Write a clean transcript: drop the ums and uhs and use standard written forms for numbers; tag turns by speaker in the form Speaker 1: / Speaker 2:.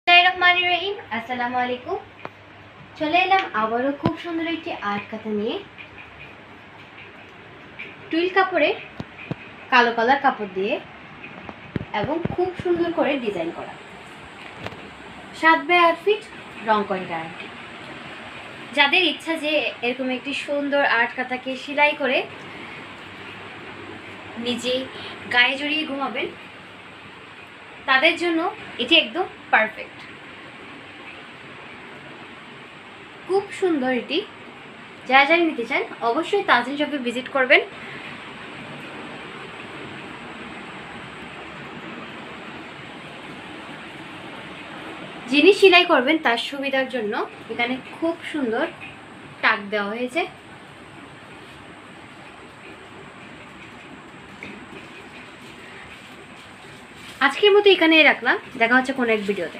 Speaker 1: রহিম আসসালামু আলাইকুম। চলে এলাম আবারও খুব সুন্দর একটি আর্ট কাঁথা নিয়ে। টুইল কাপড়ে কালো কালার কাপড় দিয়ে এবং খুব সুন্দর করে ডিজাইন করা 7x8 ফিট রং করে গ্যারান্টি। যাদের ইচ্ছা যে এরকম একটি সুন্দর আর্ট কাঁথাকে সেলাই করে নিজে গায়ে জড়িয়ে ঘুমাবেন, তাদের জন্য এটি একদম পারফেক্ট। খুব সুন্দর এটি। যারা যারা নিতে চান অবশ্যই তাজরিন শপে ভিজিট করবেন। যিনি সেলাই করবেন তার সুবিধার জন্য এখানে খুব সুন্দর টাক দেওয়া হয়েছে। আজকের মতো এখানেই রাখলাম, দেখা হচ্ছে কোনো এক ভিডিওতে।